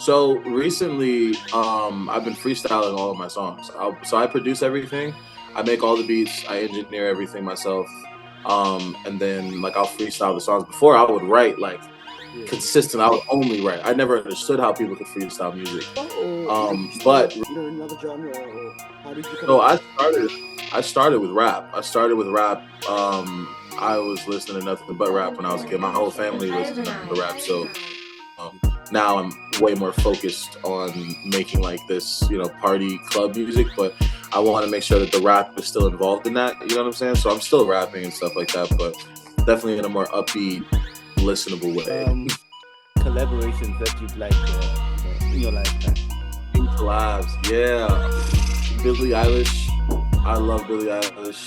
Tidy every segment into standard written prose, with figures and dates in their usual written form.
So recently, I've been freestyling all of my songs. So I produce everything, I make all the beats, I engineer everything myself, and then like I'll freestyle the songs. Before I would write like Yeah. consistent. I would only write. I never understood how people could freestyle music. Or did you start But off, another genre, or how did you come so about? I started with rap. I started with rap. I was listening to nothing but rap when I was a kid. My whole family listened to nothing but rap. So um, now I'm way more focused on making like this, party club music. But I want to make sure that the rap is still involved in that. You know what I'm saying? So I'm still rapping and stuff like that, but definitely in a more upbeat, listenable way. Collaborations that you'd like in your lifetime. Collabs, yeah. Billie Eilish, I love Billie Eilish.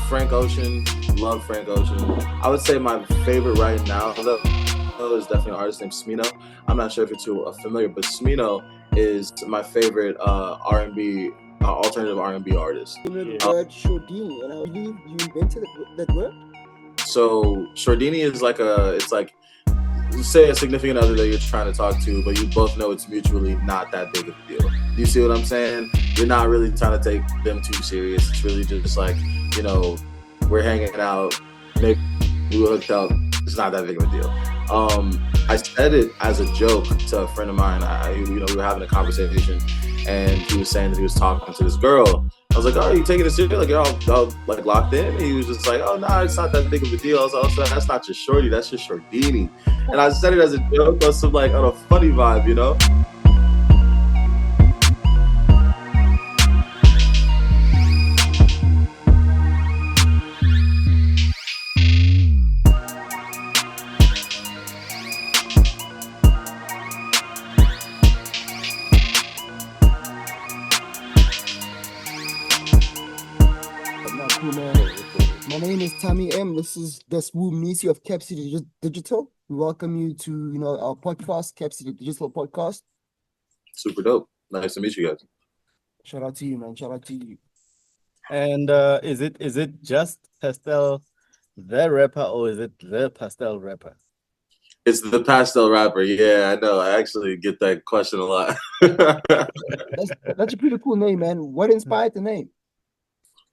Frank Ocean, love Frank Ocean. I would say my favorite right now though is definitely an artist named Smino. I'm not sure if you're too familiar, but Smino is my favorite R&B alternative R&B artist. The Yeah. word Shordini, and I believe you invented that word. So Shordini is like it's like say a significant other that you're trying to talk to, but you both know it's mutually not that big of a deal. Do you see what I'm saying? You're not really trying to take them too serious. It's really just like, you know, we're hanging out, maybe we hooked up. It's not that big of a deal. I said it as a joke to a friend of mine. We were having a conversation, and he was saying that he was talking to this girl. I was like, "Oh, are you taking it serious? Like, you're all like locked in?" And he was just like, "Oh, no, it's not that big of a deal." I was like, "Oh, so that's not just shorty, that's just Shordini." And I said it as a joke, on some like on a funny vibe, you know. Not cool, man. My name is Tommy M. This is the Smooth Music of Cap City Digital. We welcome you to our podcast, Cap City Digital Podcast. Super dope. Nice to meet you guys. Shout out to you, man. Shout out to you. And is it just Pastel the rapper, or is it the Pastel Rapper? It's the Pastel Rapper. Yeah, I know. I actually get that question a lot. That's a pretty cool name, man. What inspired the name?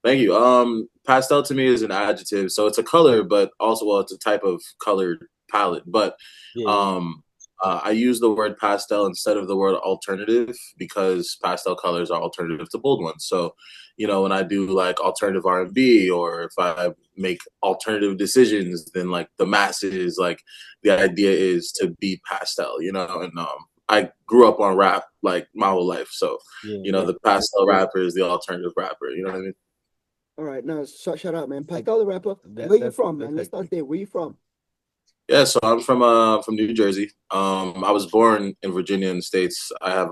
Thank you. Pastel to me is an adjective, so it's a color, but also well, it's a type of colored palette. But Yeah. um, I use the word pastel instead of the word alternative because pastel colors are alternative to bold ones. So, when I do like alternative R&B or if I make alternative decisions, then like the masses, like the idea is to be pastel. And I grew up on rap like my whole life, so Yeah. the pastel rapper is the alternative rapper. You know what I mean? All right, now shout out, man. Pastel the rapper. That Where you that's from, man? Let's perfect. start there. Where you from? Yeah, so I'm from New Jersey. I was born in Virginia in the States. I have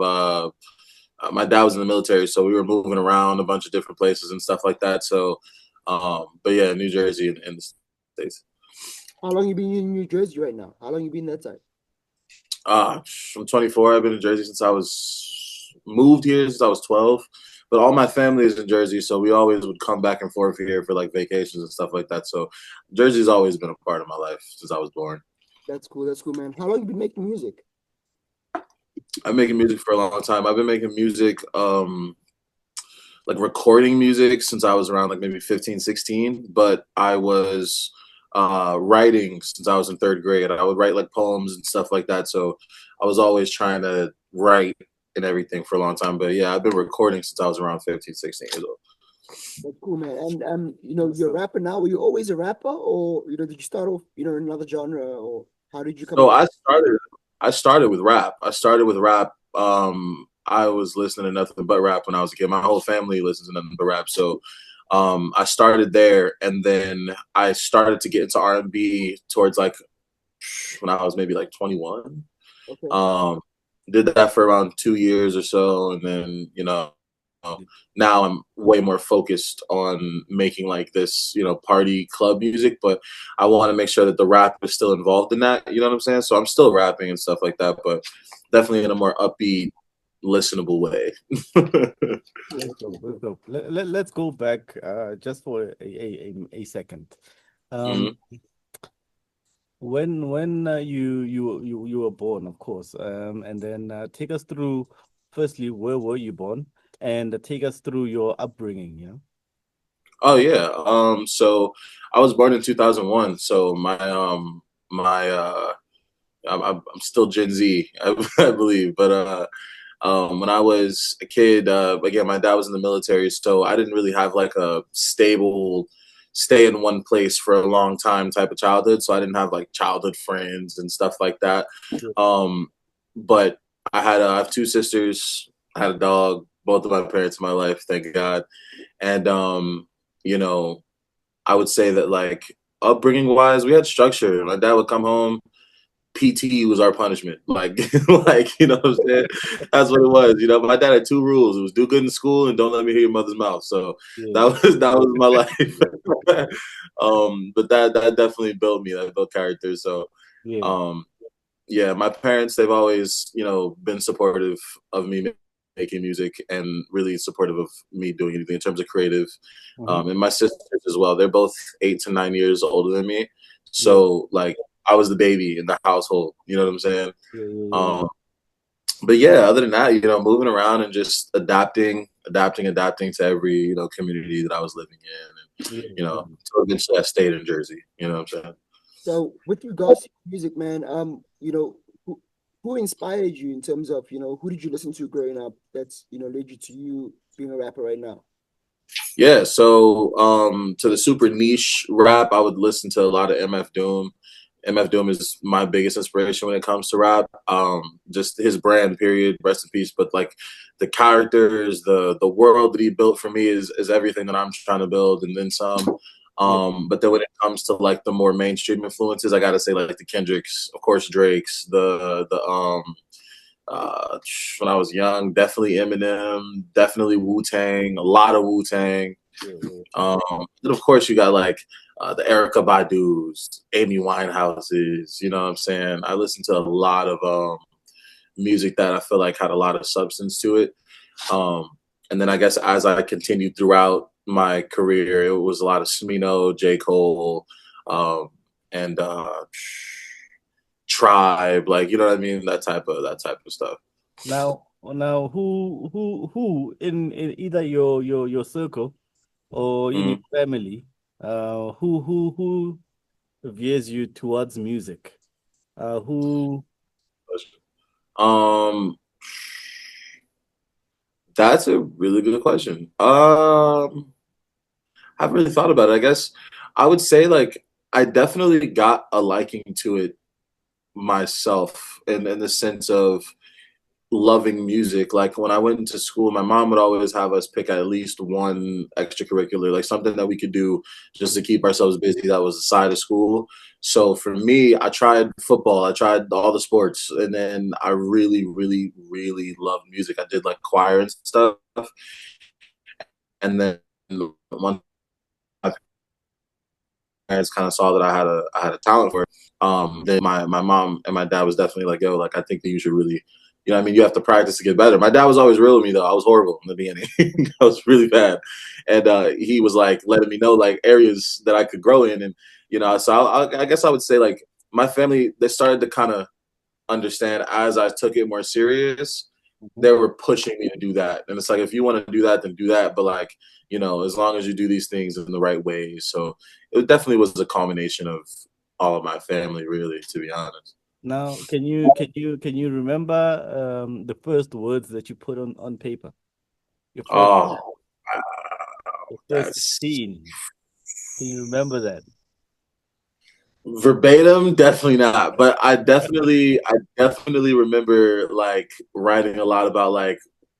my dad was in the military, so we were moving around a bunch of different places and stuff like that. So, but yeah, New Jersey in the States. How long you been in New Jersey right now? How long you been that side? Uh, I'm 24. I've been in Jersey since I was moved here since I was 12. But all my family is in Jersey, so we always would come back and forth here for like vacations and stuff like that. So Jersey's always been a part of my life since I was born. That's cool. That's cool, man. How long you been making music? I've been making music for a long time. I've been making music, like recording music since I was around like maybe 15, 16. But I was writing since I was in third grade. I would write like poems and stuff like that. So I was always trying to write and everything for a long time. But yeah, I've been recording since I was around 15, 16 years old. That's cool, man. And you're a rapper now. Were you always a rapper, or did you start off, in another genre, or how did you come So about? I started with rap. I started with rap. I was listening to nothing but rap when I was a kid. My whole family listens to nothing but rap. So I started there, and then I started to get into R&B towards like when I was maybe like 21. Okay. Um, did that for around 2 years or so, and then now I'm way more focused on making like this party club music. But I want to make sure that the rap is still involved in that. You know what I'm saying? So I'm still rapping and stuff like that, but definitely in a more upbeat, listenable way. Let's go. Let's go. Let's go back just for a second. Um, Mhm. when you were born, of course, and then take us through. Firstly, where were you born, and take us through your upbringing. Oh yeah. So I was born in 2001. So my I'm still Gen Z, I believe. But when I was a kid, again, my dad was in the military, so I didn't really have like a stable stay in one place for a long time type of childhood. So I didn't have like childhood friends and stuff like that. Yeah. Um, but I have two sisters. I had a dog. Both of my parents in my life, thank God. And you know, I would say that like upbringing wise, we had structure. My dad would come home. PT was our punishment. Like, like what I'm saying? That's what it was. My dad had two rules. It was do good in school and don't let me hear your mother's mouth. So that Yeah, was my life. But that definitely built me. That built character. So yeah. um, yeah, my parents, they've always, been supportive of me making music and really supportive of me doing anything in terms of creative. Mhm. And my sisters as well. They're both 8 to 9 years older than me. Yeah, So like I was the baby in the household. You know what I'm saying? yeah, yeah, Um, but yeah, other than that, moving around and just adapting to every, community that I was living in. yeah, And, yeah. so eventually I stayed in Jersey. You know what I'm saying? So with regards to music, man, who inspired you in terms of, who did you listen to growing up that's, led you to you being a rapper right now? Yeah, so to the super niche rap, I would listen to a lot of MF Doom. MF Doom is my biggest inspiration when it comes to rap. Just his brand, period, rest in peace. But like the characters, the world that he built for me is everything that I'm trying to build, and then some. Yeah. But then when it comes to like the more mainstream influences, I gotta say like the Kendricks, of course, Drake's, uh, when I was young, definitely Eminem, definitely Wu Tang, a lot of Wu Tang. Yeah, yeah. And of course, you got like the Erica Badu's, Amy Winehouse's. You know what I'm saying? I listened to a lot of music that I feel like had a lot of substance to it. Um, and then I guess as I continued throughout my career, it was a lot of Smino, J. Cole, um, and Tribe, like what I mean, that type of stuff. Now, who in either your circle or in your Mm. family, who veers you towards music? Who? Um, that's a really good question. I haven't really thought about it. I guess I would say like I definitely got a liking to it myself in the sense of loving music. Like when I went into school, my mom would always have us pick at least one extracurricular, like something that we could do just to keep ourselves busy that was aside of school. So for me, I tried football, I tried all the sports, and then I really, really, really loved music. I did like choir and stuff. And then one parents kind of saw that I had a talent for it. Then my mom and my dad was definitely like, yo, like I think that you should really, I mean, you have to practice to get better. My dad was always real with me though. I was horrible in the beginning. I was really bad, and he was like letting me know like areas that I could grow in, and so I guess I would say like my family, they started to kind of understand as I took it more serious. Mhm. They were pushing me to do that, and it's like if you want to do that, then do that. But like as long as you do these things in the right way. So it definitely was a combination of all of my family, really, to be honest. Now, can you remember the first words that you put on paper? Your first Oh, wow, your first that's scene. Can you remember that? verbatim, definitely not. But I definitely remember like writing a lot about like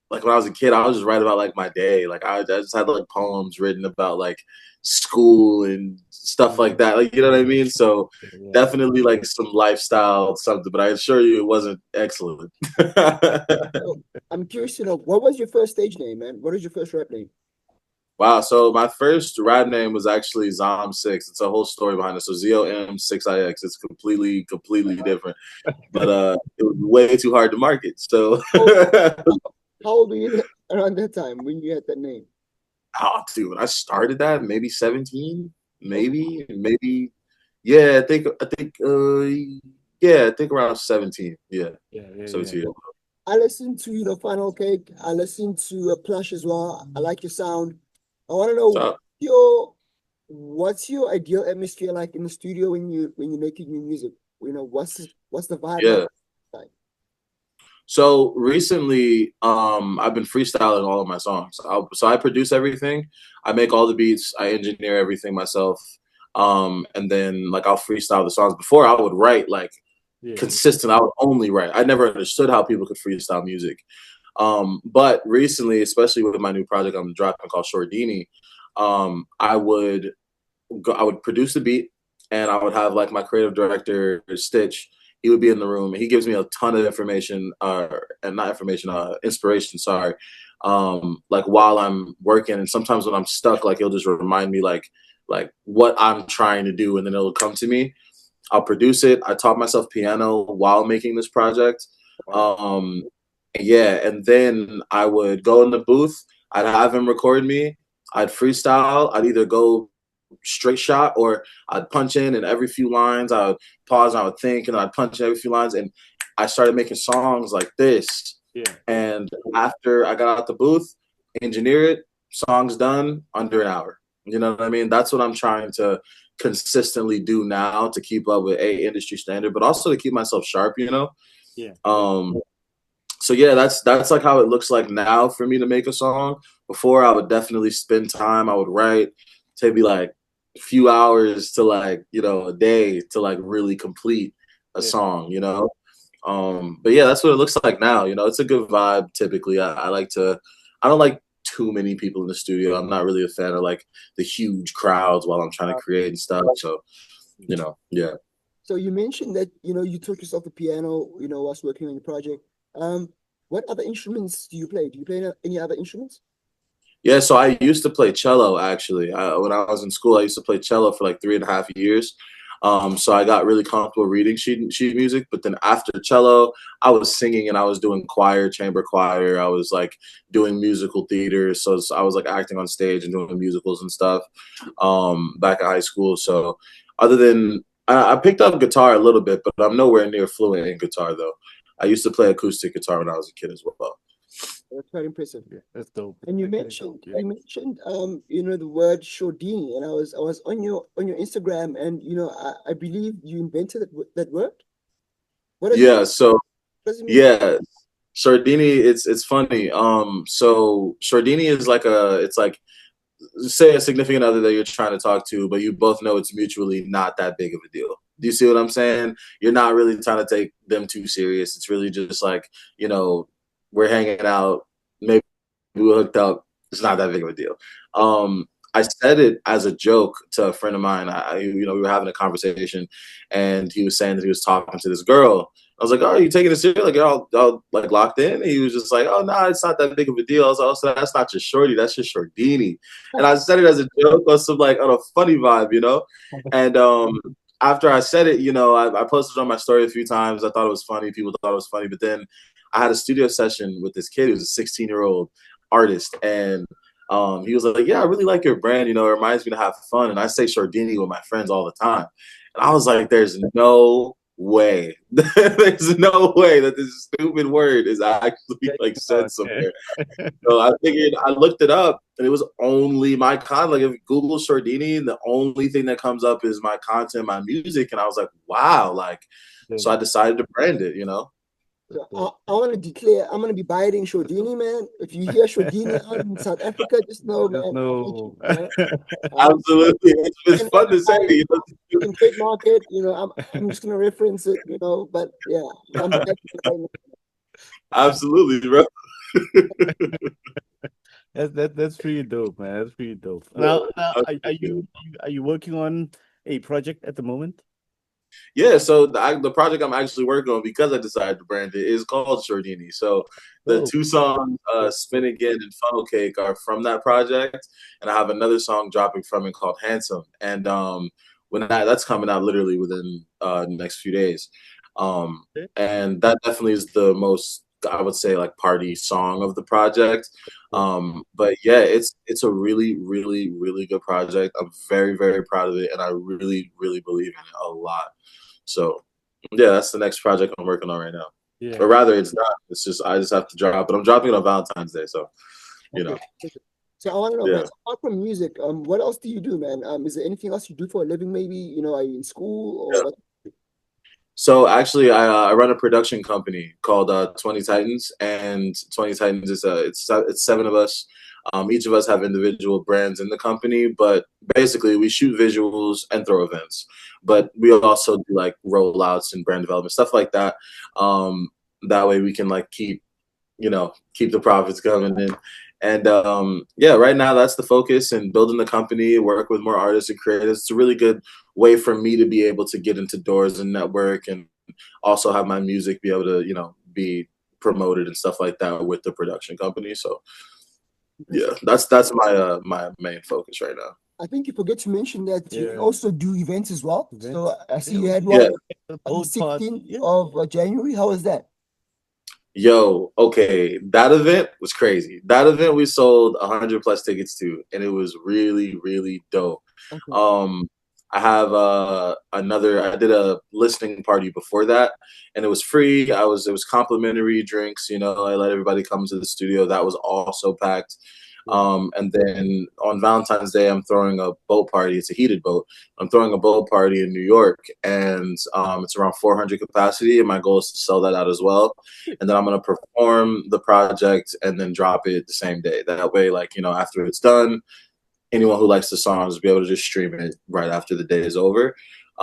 when I was a kid, I was just writing about like my day. Like I just had like poems written about like school and stuff like Mhm. that. Like you know what I mean? So Yeah. definitely like some lifestyle something, but I assure you it wasn't excellent. So I'm curious to know, what was your first stage name, man? What is your first rap name? Wow, so my first rap name was actually Zom6. It's a whole story behind it. So ZOM6IX. It's completely different. But it was way too hard to market. So How old, how old were you around that time when you had that name? oh dude, I started that maybe 17, Oh, maybe Yeah, I think around 17. Yeah, Yeah. 17. I listened to, Final Cake. I listened to Plush as well. I like your sound. I want to know So your what's your ideal atmosphere like in the studio when you're making new music? What's the vibe yeah. like? So recently, I've been freestyling all of my songs. So I produce everything, I make all the beats, I engineer everything myself, and then like I'll freestyle the songs. Before I would write like Yeah. consistent. I would only write. I never understood how people could freestyle music. But recently, especially with my new project I'm dropping called Shordini, I would produce the beat, and I would have like my creative director Stitch. He would be in the room, and he gives me a ton of information, and not information, inspiration. Sorry, like while I'm working, and sometimes when I'm stuck, like he'll just remind me like what I'm trying to do, and then it'll come to me. I'll produce it. I taught myself piano while making this project. Um, yeah, and then I would go in the booth. I'd have him record me. I'd freestyle. I'd either go straight shot or I'd punch in, and every few lines I would pause and I would think, and I'd punch in every few lines, and I started making songs like this. Yeah. And after I got out the booth, engineer it, songs done under an hour. You know what I mean? That's what I'm trying to consistently do now to keep up with industry standard, but also to keep myself sharp. Yeah. Um, so yeah, that's like how it looks like now for me to make a song. Before I would definitely spend time. I would write, take me like a few hours to like a day to like really complete a Yeah. song. But yeah, that's what it looks like now. It's a good vibe. Typically, I like to. I don't like too many people in the studio. I'm not really a fan of like the huge crowds while I'm trying to create and stuff. So yeah. So you mentioned that you taught yourself the piano, whilst working on your project. Um, what other instruments do you play? Do you play any other instruments? Yeah, so I used to play cello actually. When I was in school, I used to play cello for like 3.5 years. So I got really comfortable reading sheet music. But then after cello, I was singing and I was doing choir, chamber choir. I was like doing musical theater. So I was like acting on stage and doing musicals and stuff back in high school. So other than I picked up guitar a little bit, but I'm nowhere near fluent in guitar though. I used to play acoustic guitar when I was a kid as well. That's quite impressive. Yeah. That's dope. And you Actually mentioned dope. Yeah. you mentioned the word Shordini, and I was on your Instagram, and I believe you invented that word. What does it Yeah, so what does it mean? yeah, Shardini, it's funny. So Shardini is like it's like say a significant other that you're trying to talk to, but you both know it's mutually not that big of a deal. Do you see what I'm saying? You're not really trying to take them too serious. It's really just like, we're hanging out, maybe we hooked up. It's not that big of a deal. I said it as a joke to a friend of mine. We were having a conversation, and he was saying that he was talking to this girl. I was like, "Oh, are you taking it serious? Like, you're all like locked in?" And he was just like, "Oh, no, it's not that big of a deal." I was like, "Oh, so that's not just shorty, that's just Shordini." And I said it as a joke on some like on a funny vibe. And after I said it, I posted it on my story a few times. I thought it was funny. People thought it was funny, but then I had a studio session with this kid who was a 16-year-old artist, and he was like, "Yeah, I really like your brand. It reminds me to have fun." And I say Shordini with my friends all the time, and I was like, "There's no way, there's no way that this stupid word is actually like said Okay. somewhere." So I figured I looked it up, and it was only my content. Like if you Google Shordini, the only thing that comes up is my content, my music, and I was like, "Wow!" Like, so I Dope. decided to brand it. So Dope. I want to declare I'm gonna be buying Shordini, man. If you hear Shordini out in South Africa, just know, Just man, I got you. no. Absolutely, it's And fun to say. I can trademark it. I'm just gonna reference it. But yeah, I'm buying it right now. Absolutely, bro. That's pretty dope, man. That's pretty dope. Now, are you working on a project at the moment? Yeah, so the project I'm actually working on because I decided to brand it is called Shordini. So the Dope. two songs, Dope. "Spin Again" and "Funnel Cake," are from that project, and I have another song dropping from it called "Handsome." And when that's coming out literally within the next few days, Okay. and that definitely is the most I would say like party song of the project. But yeah, it's a really, really, really good project. I'm very, very proud of it, and I really, really believe in it a lot. So yeah, that's the next project I'm working on right now. Yeah. Or rather, it's not. It's just I just have to drop, but I'm dropping it on Valentine's Day. So you know, So I want to know, yeah. man, so apart from music, what else do you do, man? Is there anything else you do for a living, maybe? Are you in school or Yeah. what? So actually, I run a production company called 20 Titans, and 20 Titans is it's seven of us. Each of us have individual brands in the company, but basically we shoot visuals and throw events. But we also do like rollouts and brand development stuff like that. That way we can like keep the profits coming in. And yeah, right now that's the focus and building the company, work with more artists and creators. It's a really good way for me to be able to get into doors and network and also have my music be able to, be promoted and stuff like that with the production company. So yeah, that's my main focus right now. I think you forget to mention that you Yeah. also do events as well. Events. So I see Yeah, you had we one the on boat the party. 16th Yeah. of January. How was that? Yo, okay, that event was crazy. That event we sold 100 plus tickets to, and it was really, really dope. Okay. Um, I have I did a listening party before that, and it was free. It was complimentary drinks. I let everybody come to the studio. That was also packed. And then on Valentine's Day, I'm throwing a boat party. It's a heated boat. I'm throwing a boat party in New York, and it's around 400 capacity. And my goal is to sell that out as well. And then I'm gonna perform the project and then drop it the same day. That way, like after it's done, anyone who likes the songs will be able to just stream it right after the day is over.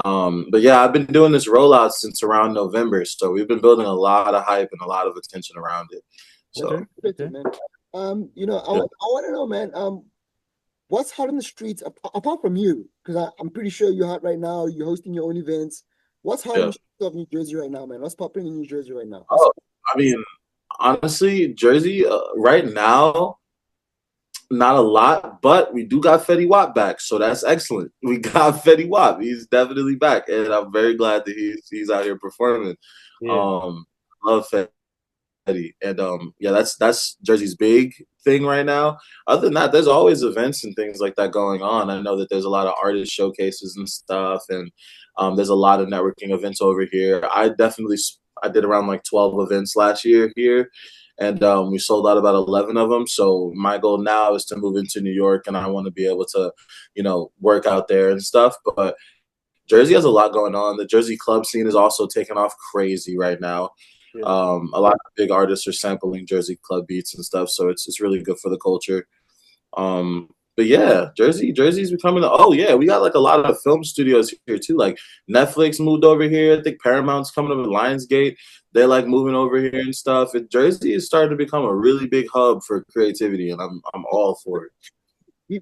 But yeah, I've been doing this rollout since around November, so we've been building a lot of hype and a lot of attention around it. So Okay. Okay. Man. Yeah. I want to know, man, what's hot on the streets apart from you? Because I'm pretty sure you're hot right now. You're hosting your own events. What's hot on Yeah. the streets of New Jersey right now, man? What's popping in New Jersey right now? Oh, I mean, honestly, Jersey right now, not a lot, but we do got Fetty Wap back, so that's excellent. We got Fetty Wap; he's definitely back, and I'm very glad that he's out here performing. Yeah. Love Fetty, and yeah, that's Jersey's big thing right now. Other than that, there's always events and things like that going on. I know that there's a lot of artist showcases and stuff, and there's a lot of networking events over here. I did around like 12 events last year here, and we sold out about 11 of them. So my goal now is to move into New York, and I want to be able to, work out there and stuff. But Jersey has a lot going on. The Jersey club scene is also taking off crazy right now. Yeah. A lot of big artists are sampling Jersey club beats and stuff, so it's really good for the culture. But yeah, Jersey's becoming. Oh yeah, we got like a lot of film studios here too. Like Netflix moved over here. I think Paramount's coming up with Lionsgate. They're like moving over here and stuff. And Jersey is starting to become a really big hub for creativity, and I'm all for it.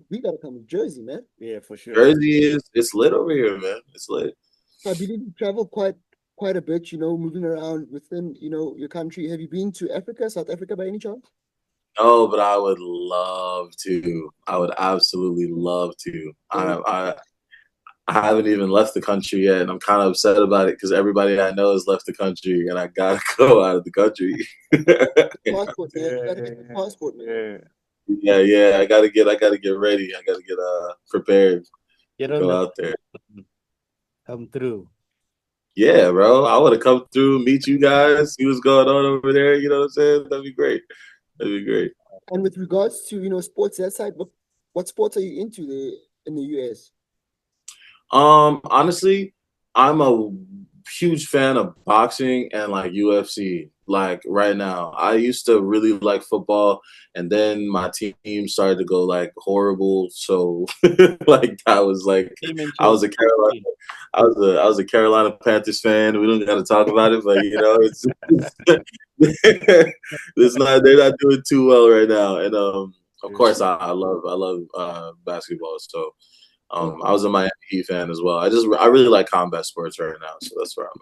We gotta come to Jersey, man. Yeah, for sure. Jersey it's lit over here, man. It's lit. So I believe you travel quite a bit, moving around within, your country. Have you been to Africa, South Africa by any chance? No, but I would love to. I would absolutely love to. I haven't even left the country yet, and I'm kind of upset about it because everybody I know has left the country, and I gotta go out of the country. Passport, man. You gotta get the passport, man. Yeah. Yeah. I gotta get ready. I gotta get prepared Get to on go the out there. come through. Yeah, bro. I want to come through, meet you guys, see what's going on over there. You know what I'm saying? That'd be great. That'd be great. And with regards to, sports that side, what sports are you into in the US? Honestly, I'm a huge fan of boxing and like UFC. Like right now, I used to really like football, and then my team started to go like horrible. So like I was like, I was a Carolina, I was a Carolina Panthers fan. We don't got to talk about it, but it's not they're not doing too well right now. And of course, I love basketball. So. I was a Miami Heat fan as well. I really like combat sports right now, so that's where I'm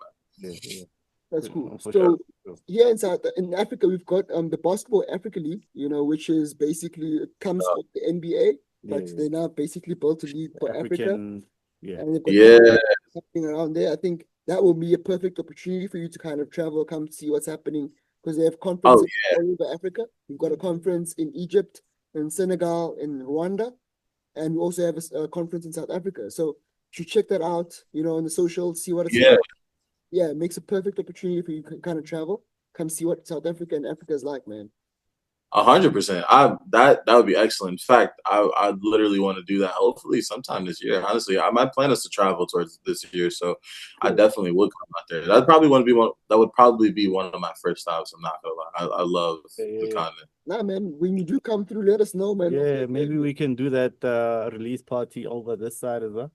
at. Yeah. That's cool. For So sure. here in Africa, we've got the Basketball Africa League, which is basically it comes with the NBA, but Yeah. they now basically built a league for Africa, Yeah. and they've got Yeah, happening around there. I think that will be a perfect opportunity for you to kind of travel, come see what's happening because they have Oh conferences yeah, all over Africa. We've got a conference in Egypt, in Senegal, in Rwanda, and we also have a conference in South Africa. So you should check that out, on the social, see what it's yeah. like. Yeah, it makes a perfect opportunity for you to kind of travel, come see what South Africa and Africa is like, man. 100%. I that would be excellent. In fact, I literally want to do that. Hopefully, sometime this year. Honestly, my plan is to travel towards this year, so I Cool. definitely would come out there. That probably want to be one. That would probably be one of my first stops. I'm not gonna lie. I love Yeah, the yeah, yeah. continent. Nah, man, when you do come through, let us know, man. Yeah, maybe we can do that release party over this side as well.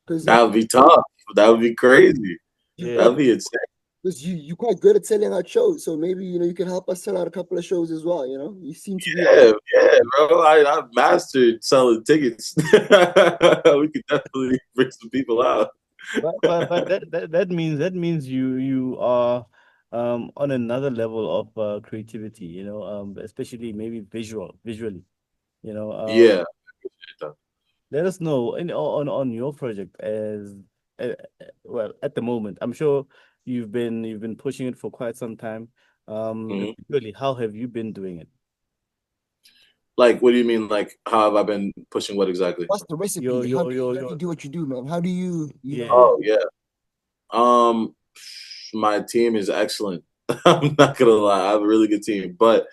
Because That would be tough. That would be crazy. you Yeah. That quite would be insane. because you're quite good at selling out shows. So maybe you can help us sell out a couple of shows as well. You seem to be Yeah, yeah, bro. I've mastered selling tickets. We could definitely bring some people out. But that means you are on another level of creativity, especially maybe visually, you know. Yeah. Let us know on your project uh, well at the moment. I'm sure you've been pushing it for quite some time. Mhm. Really, how have you been doing it? Like, what do you mean? Like, how have I been pushing what exactly? what's the recipe? Your How your do your you your do what you do, man? How do you know? yeah. Oh yeah. Um, my team is excellent. I'm not gonna lie, I have a really good team. But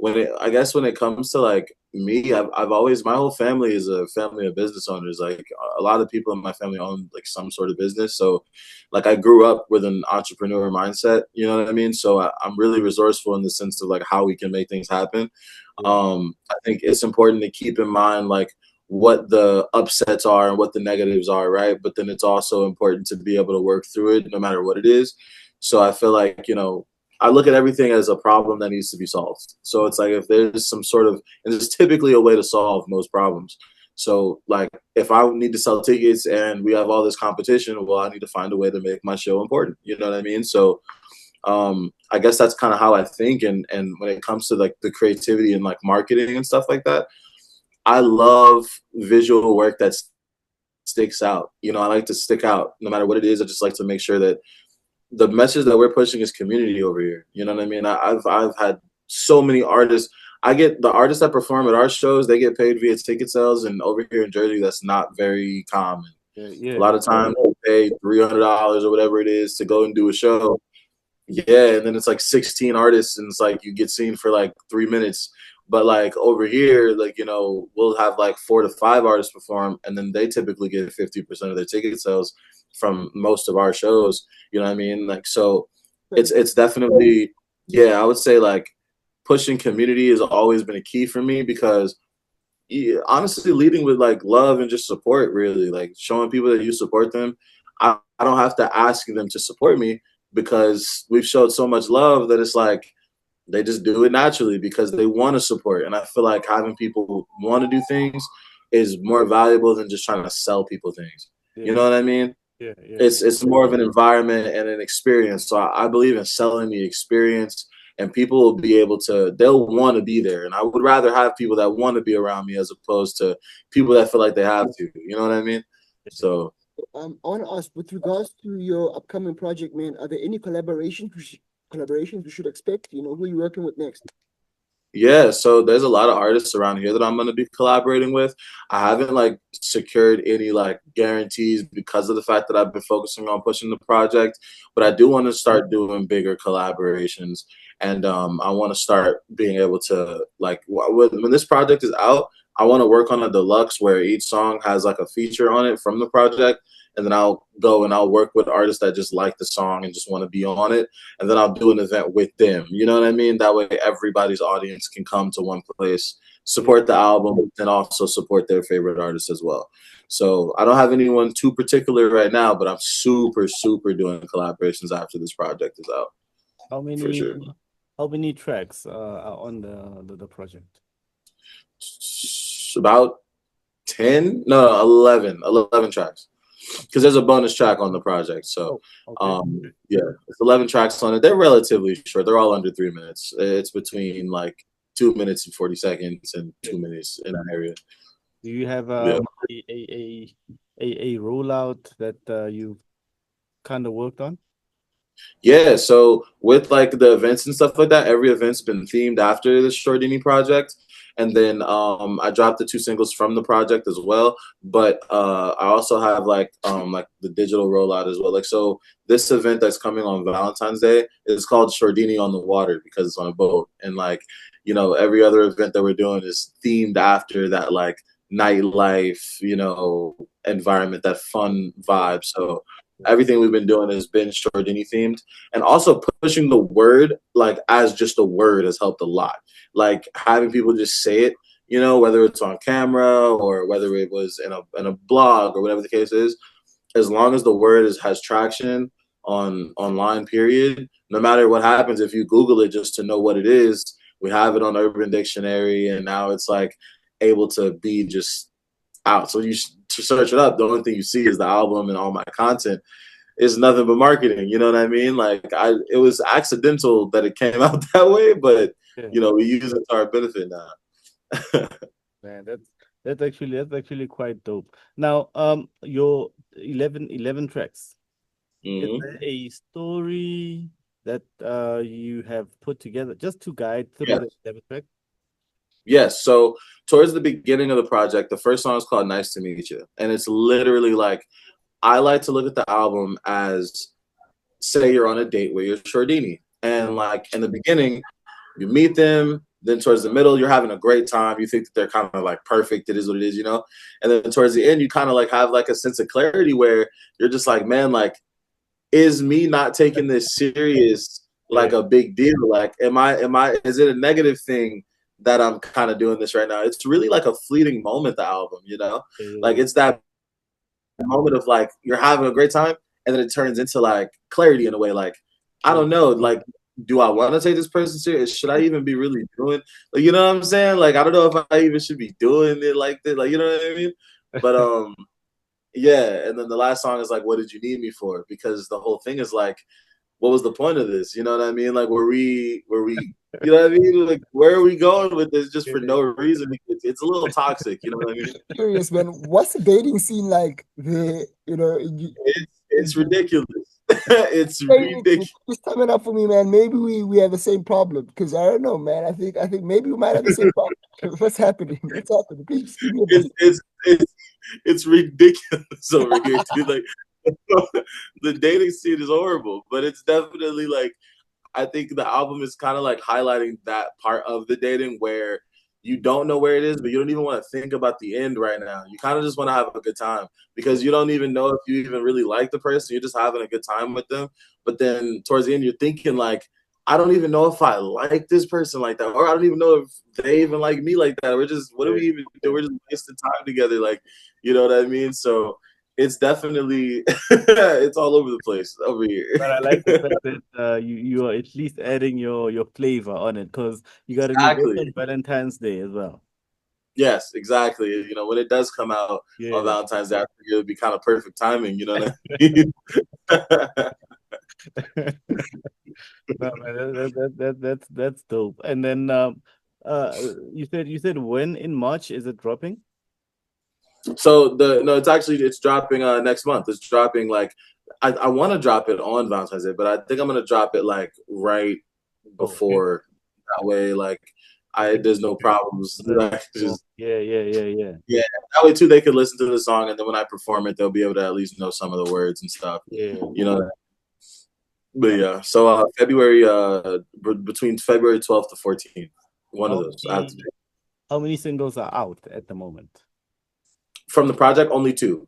I guess when it comes to like me, I've always my whole family is a family of business owners. Like a lot of people in my family own like some sort of business. So, like I grew up with an entrepreneur mindset. You know what I mean? So I'm really resourceful in the sense of like how we can make things happen. Yeah. I think it's important to keep in mind like what the upsets are and what the negatives are, right? But then it's also important to be able to work through it no matter what it is. So I feel like, I look at everything as a problem that needs to be solved. So it's like if there's some sort of, and there's typically a way to solve most problems. So like if I need to sell tickets and we have all this competition, well, I need to find a way to make my show important. You know what I mean? So I guess that's kind of how I think. And when it comes to like the creativity and like marketing and stuff like that, I love visual work that sticks out. I like to stick out no matter what it is. I just like to make sure that the message that we're pushing is community over here. You know what I mean? I've had so many artists. I get the artists that perform at our shows, they get paid via ticket sales, and over here in Jersey, that's not very common. Yeah, A yeah, lot of times they pay $300 or whatever it is to go and do a show. Yeah, and then it's like 16 artists, and it's like you get seen for like 3 minutes. But like over here, like we'll have like 4 to 5 artists perform, and then they typically get 50% of their ticket sales from most of our shows. You know what I mean? Like so, it's definitely yeah. I would say like pushing community has always been a key for me because yeah, honestly, leading with like love and just support, really, like showing people that you support them. I don't have to ask them to support me because we've showed so much love that it's like they just do it naturally because they want to support. And I feel like having people want to do things is more valuable than just trying to sell people things. You yeah, know what I mean? yeah, yeah, It's yeah. it's more of an environment and an experience. So I believe in selling the experience, and people will be able to. They'll want to be there, and I would rather have people that want to be around me as opposed to people that feel like they have to. You know what I mean? So I want to ask, with regards to your upcoming project, man, are there any collaborations we should expect? Who are you working with next? yeah, so there's a lot of artists around here that I'm gonna be collaborating with. I haven't like secured any like guarantees because of the fact that I've been focusing on pushing the project, but I do want to start doing bigger collaborations, and I want to start being able to like when this project is out, I want to work on a deluxe where each song has like a feature on it from the project, and then I'll go and I'll work with artists that just like the song and just want to be on it, and then I'll do an event with them. You know what I mean? That way, everybody's audience can come to one place, Yeah. support the album, and also support their favorite artist as well. So I don't have anyone too particular right now, but I'm super, super doing collaborations after this project is out How for many sure. how many tracks are on the project? About 10, no, 11 tracks. Because there's a bonus track on the project. So, Oh, okay. yeah, it's 11 tracks on it. They're relatively short. They're all under 3 minutes. It's between like 2 minutes and 40 seconds and Yeah. 2 minutes in that area. Do you have Yeah. a rollout that you've kind of worked on? Yeah, so with like the events and stuff like that, every event's been themed after the Shordini project. And then I dropped the two singles from the project as well. But I also have like the digital rollout as well. Like so this event that's coming on Valentine's Day is called Shordini on the Water because it's on a boat. And like, you know, every other event that we're doing is themed after that like nightlife, you know, environment, that fun vibe. So everything we've been doing has been Shordini themed, and also pushing the word like as just a word has helped a lot. Like having people just say it, you know, whether it's on camera or whether it was in a blog or whatever the case is, as long as the word has traction on online, period, no matter what happens, if you Google it just to know what it is, we have it on Urban Dictionary, and now it's like able to be just out. So you to search it up, the only thing you see is the album and all my content. It's nothing but marketing. You know what I mean? Like it was accidental that it came out that way, but Yeah, you know, we use it to our benefit now. man, that's actually quite dope. Now, your 11 tracks. Is hmm there a story that you have put together just to guide through Yeah. the 11 track? Yes. So towards the beginning of the project, the first song is called "Nice to Meet You," and it's literally like I like to look at the album as say you're on a date with your Shordini, and like in the beginning, you meet them. Then towards the middle, you're having a great time. You think that they're kind of like perfect. It is what it is, you know. And then towards the end, you kind of like have like a sense of clarity where you're just like, man, like, is me not taking this serious Yeah. like a big deal? Like, is it a negative thing that I'm kind of doing this right now? It's really like a fleeting moment, the album, you know. Like Yeah. it's that moment of like you're having a great time, and then it turns into like clarity in a way. Like I Yeah. don't know, like do I want to take this person serious? Should I even be really doing? Like, you know what I'm saying? Like I don't know if I even should be doing it like this. Like you know what I mean? But yeah. And then the last song is like, "What did you need me for?" Because the whole thing is like, what was the point of this? You know what I mean? Like were we you know what I mean? Like where are we going with this just for no reason? It's a little toxic, you know what I mean? Curious, man. What's the dating scene like? It's ridiculous. It's ridiculous. Just coming up for me, man. Maybe we have the same problem because I don't know, man. I think maybe we might have the same problem. What's happening? What's happening? Please just give me a It's bit. it's it's it's ridiculous over here, dude. Like the dating scene is horrible, but it's definitely like I think the album is kind of like highlighting that part of the dating where you don't know where it is, but you don't even want to think about the end right now. You kind of just want to have a good time because you don't even know if you even really like the person. You're just having a good time with them. But then towards the end, you're thinking like, I don't even know if I like this person like that, or I don't even know if they even like me like that. We're just, what do we even do? We're just wasting time together. Like, you know what I mean? So it's definitely, it's all over the place over here. But I like the fact that you are at least adding your flavor on it because you got to do this Exactly. on Valentine's Day as well. Yes, exactly. You know, when it does come out on Yeah. Valentine's Day, I think it would be kind of perfect timing. You know what I mean? No, man, that's dope. And then you said when in March is it dropping? So the no, it's dropping next month. It's dropping like I want to drop it on Valentine's Day, but I think I'm gonna drop it like right Oh, okay. before. That way, like I Okay. there's no problems. Like, Oh, just yeah, yeah, yeah, yeah. yeah, that way too they could listen to the song, and then when I perform it, they'll be able to at least know some of the words and stuff. Yeah. You know. But No. yeah, so February between February 12th to 14th, one of How those. I have to many how many singles are out at the moment? from the project only two.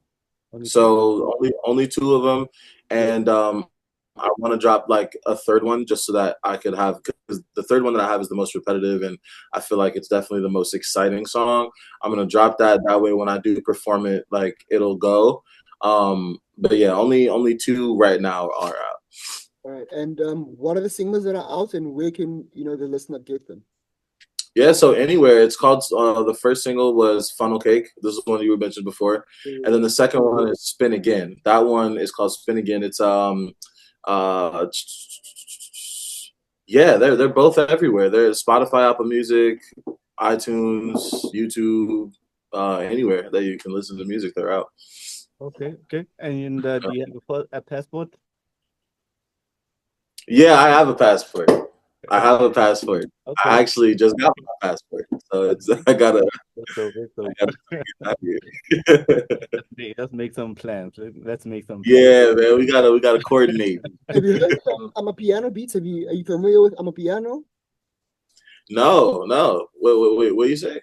Only two. So only two of them, and I want to drop like a third one just so that I could have because the third one that I have is the most repetitive, and I feel like it's definitely the most exciting song. I'm gonna drop that way when I do perform it, like it'll go. But yeah, only two right now are out. All right. And what are the singles that are out and where can the listener get them? Yeah, so anywhere. It's called the first single was Funnel Cake. This is one you mentioned before, and then the second one is Spin Again. That one is called Spin Again. It's uh yeah, they're both everywhere. They're Spotify, Apple Music, iTunes, YouTube, anywhere that you can listen to music. They're out. Okay, okay. And do you have a passport? Yeah, I have a passport. I have a passport. Okay. I actually just got my passport, so it's I gotta That's dope. That's dope. out here. Let's make some plans. Let's make some plans. Yeah, man, we gotta coordinate. Have you heard some Amapiano beats? Are you familiar with Amapiano? No, no. Wait, what you say?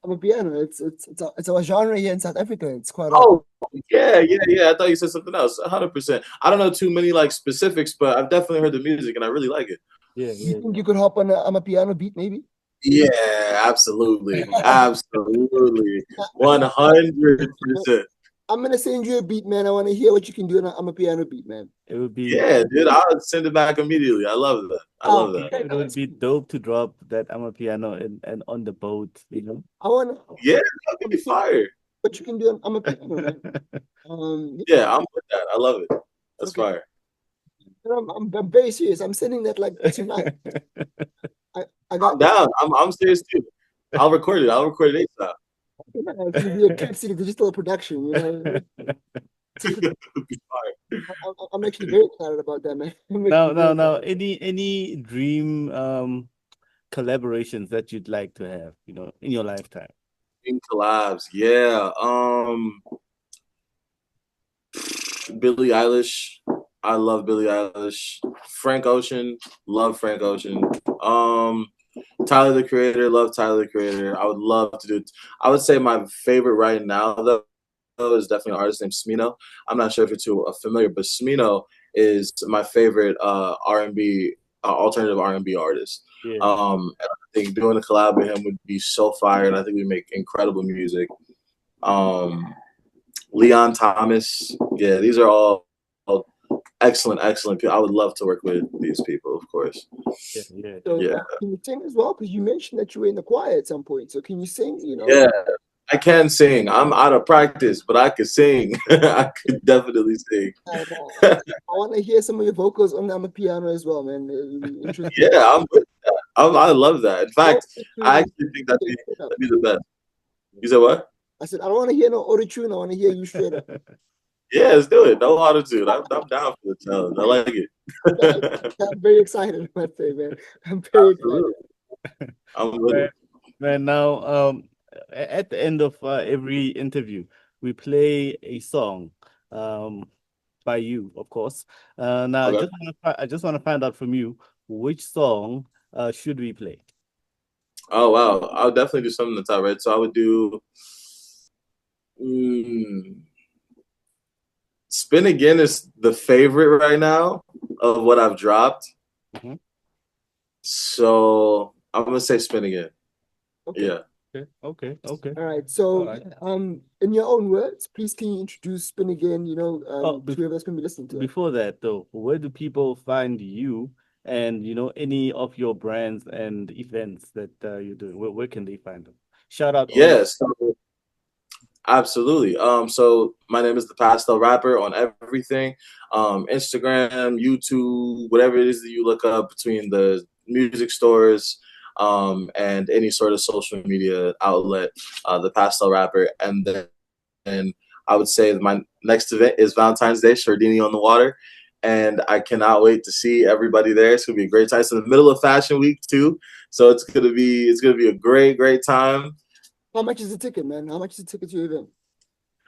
Amapiano. It's a genre here in South Africa. It's quite Oh, yeah. I thought you said something else. 100%. I don't know too many like specifics, but I've definitely heard the music and I really like it. Yeah, You yeah, think you could hop on a Amapiano beat, maybe? Yeah, absolutely, absolutely, 100%. I'm gonna send you a beat, man. I want to hear what you can do on a Amapiano beat, man. It would be Yeah, dude, I'll send it back immediately. I love that. I love that. it would be dope to drop that piano and on the boat, you know. I want to Yeah, that'd be fire. what you can do on Amapiano, man. Yeah, I'm with that. I love it. That's Okay. fire. I'm very serious. I'm sending that like tonight. I I'm got down. I'm serious too. I'll record it. I'll record it ASAP. it's gonna be a Cap City digital production, you know. It'd be fire. I'm actually very excited about that, man. Now, any dream collaborations that you'd like to have, you know, in your lifetime? In collabs, yeah. Billie Eilish. I love Billie Eilish. Frank Ocean. Love Frank Ocean. Tyler the Creator. Love Tyler the Creator. I would love to do. I would say my favorite right now though is definitely an artist named Smino. I'm not sure if you're too familiar, but Smino is my favorite R&B alternative R&B artist. Yeah. And I think doing a collab with him would be so fire, and I think we make incredible music. Leon Thomas, yeah, these are all excellent people. I would love to work with these people, of course. Yeah. So, Yeah. can you sing as well? Because you mentioned that you were in the choir at some point. So can you sing? You know. Yeah, I can sing. I'm out of practice, but I can sing. I could definitely sing. I want to hear some of your vocals on the piano as well, man. Interesting. Yeah, I'm with that. I love that. In fact, I actually think that'd be the best. You said what? I said I don't want to hear no auto tune. I want to hear you straight up. Yeah, let's do it. No auto-tune. I'm down for the challenge. I like it. I'm very excited, I say, man. I'm very excited. I'm with it. Man, now at the end of every interview, we play a song by you, of course. Now Okay. I just want to find out from you, which song should we play? Oh wow, I'll definitely do something that's all right. So I would do Spin Again is the favorite right now of what I've dropped. Mm-hmm. So I'm gonna say Spin Again. Okay. Yeah. Okay. All right. So, in your own words, please can you introduce Spin Again? You know, to whoever's gonna be listening to it. Before that, though, where do people find you? And you know, any of your brands and events that you're doing, where can they find them? Shout out. Yes. Absolutely. So my name is the Pastel Rapper on everything. Instagram, YouTube, whatever it is that you look up between the music stores, and any sort of social media outlet, the Pastel Rapper. And then I would say my next event is Valentine's Day, Shordini on the water. And I cannot wait to see everybody there. It's gonna be a great time. It's in the middle of Fashion Week too, so it's gonna be a great time. How much is the ticket, man? How much is the ticket to your event?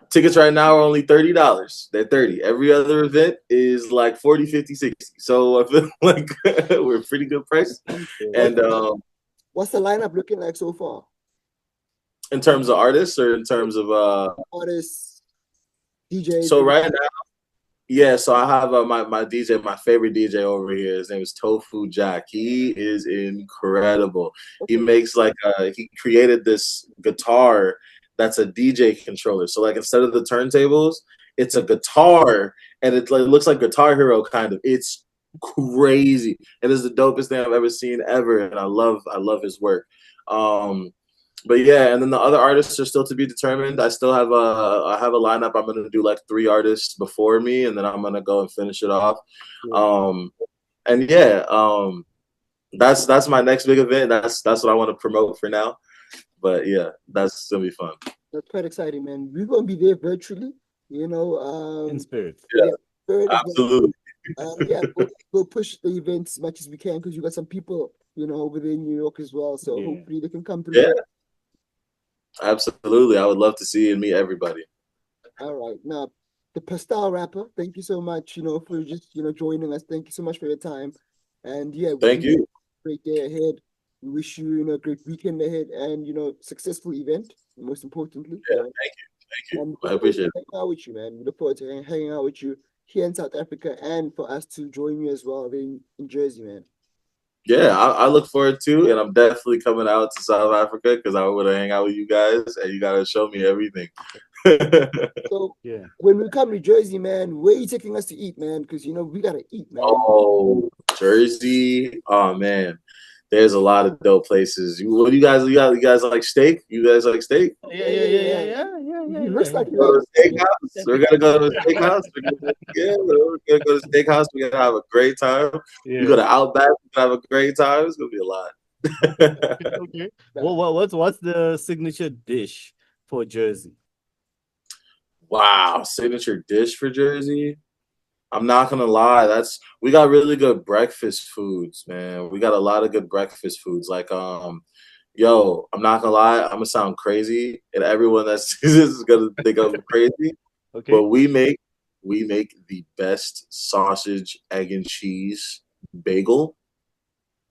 Tickets right now are only $30. They're 30. Every other event is like 40, 50, 60. So I feel like we're a pretty good price. And what's the lineup looking like so far? In terms of artists or in terms of artists, DJs? So right now, yeah, so I have my DJ, my favorite DJ over here. His name is Tofu Jack. He is incredible. He makes he created this guitar that's a DJ controller. So like instead of the turntables, it's a guitar, and it looks like Guitar Hero kind of. It's crazy. It is the dopest thing I've ever seen ever, and I love his work. But yeah, and then the other artists are still to be determined. I still have I have a lineup. I'm gonna do like 3 artists before me, and then I'm gonna go and finish it off. And yeah, that's my next big event. That's what I want to promote for now. But yeah, that's gonna be fun. That's quite exciting, man. We're gonna be there virtually, you know. In spirit. Yeah, absolutely. Yeah, we'll push the events as much as we can because you got some people, within New York as well. So Yeah. hopefully they can come through. Yeah, absolutely. I would love to see and meet everybody. All right. Now, the Pastel Rapper, thank you so much, for just, joining us. Thank you so much for your time. And yeah, we Thank wish you you. a great day ahead. We wish you, a great weekend ahead and, successful event, most importantly. Yeah, thank you. And we I look forward appreciate to it. hanging out with you, man. We look forward to hanging out with you here in South Africa and for us to join you as well in Jersey, man. Yeah, I look forward to, and I'm definitely coming out to South Africa because I want to hang out with you guys, and you gotta show me everything. So Yeah. when we come to Jersey, man, where you taking us to eat, man? Because we gotta eat, man. Oh, Jersey. Oh man, there's a lot of dope places. What do you guys like steak? You guys like steak? He looks like he Go to likes a steakhouse. We're gonna go to a steakhouse. We're gonna go to a steakhouse. We're gonna have a great time. Yeah. We go to Outback. We're gonna have a great time. It's gonna be a lot. Okay. What's the signature dish for Jersey? Wow, signature dish for Jersey. I'm not gonna lie, we got really good breakfast foods, man. We got a lot of good breakfast foods. Like yo, I'm not gonna lie, I'm gonna sound crazy, and everyone that sees this is gonna think I'm crazy. Okay. But we make the best sausage, egg, and cheese bagel.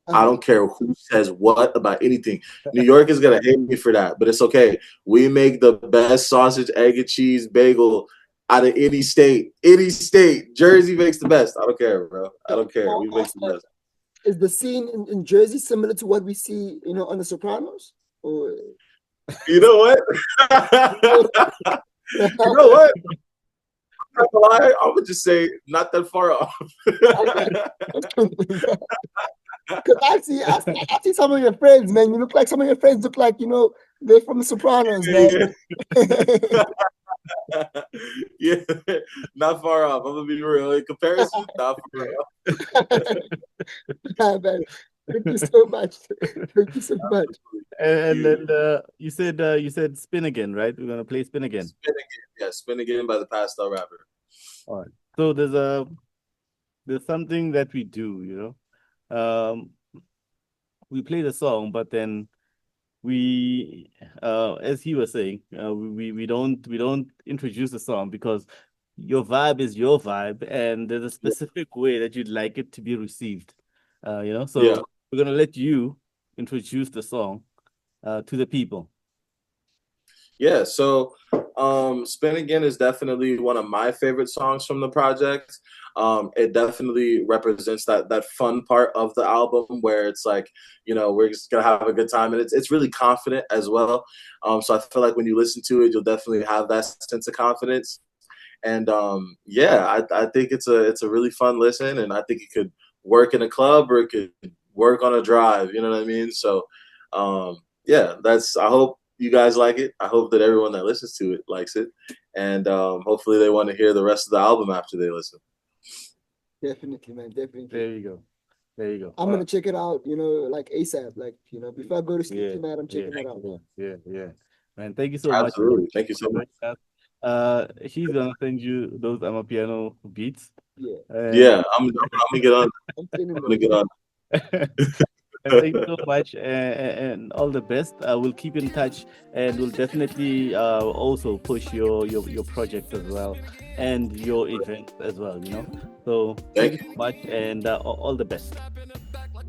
I don't care who says what about anything. New York is gonna hate me for that, but it's okay. We make the best sausage, egg, and cheese bagel out of any state. Any state. Jersey makes the best. I don't care, bro. I don't care. We make the best. Is the scene in Jersey similar to what we see, on The Sopranos? Or You know what? You know what? I'm not gonna lie, I would just say not that far off. Because I see some of your friends, man. You look like some of your friends look like, they're from The Sopranos, man. Yeah, not far off. I'm gonna be real. In comparison, not far off. Nah, man. Thank you so much. Thank you so much. And then you said spin again, right? We're gonna play spin again. Spin again. Yeah, spin again by the Pastel Rapper. All right. So there's something that we do, we play the song, but then we as he was saying, we don't introduce the song because your vibe is your vibe and there's a specific way that you'd like it to be received. So Yeah. we're gonna let you introduce the song to the people. Yeah, so Spin Again is definitely one of my favorite songs from the project. It definitely represents that fun part of the album where it's like, we're just gonna have a good time, and it's really confident as well. So I feel like when you listen to it, you'll definitely have that sense of confidence. And yeah, I think it's a really fun listen, and I think it could work in a club or it could work on a drive. You know what I mean? So yeah, I hope you guys like it. I hope that everyone that listens to it likes it, and hopefully they want to hear the rest of the album after they listen. Definitely, man. Definitely. There you go. I'm gonna check it out, like ASAP. Like, before I go to sleep tonight, I'm checking it out. Yeah. Man, thank you so Absolutely. much. Thank you so much. He's gonna send you those Amapiano beats. Yeah. Yeah, I'm gonna get on. I'm gonna get on. And thank you so much, and all the best. We'll keep in touch, and we'll definitely also push your project as well, and your event as well. So thank you so much, and all the best.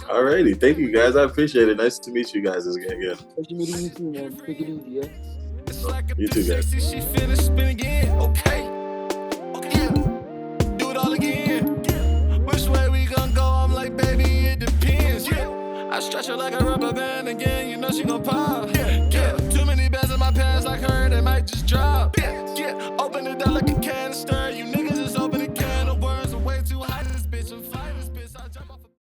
Alrighty, thank you guys. I appreciate it. Nice to meet you guys again. Nice to meet you too, man. Take it easy, yeah. You too, guys. She finished spin again. Okay. Yeah. Do it all again. Which way we gon' go? I'm like, baby, it depends. Yeah. I stretch her like a rubber band again. You know she gon' pop. Yeah. Too many bands in my pants like her, they might just drop. Yeah. Open it up like a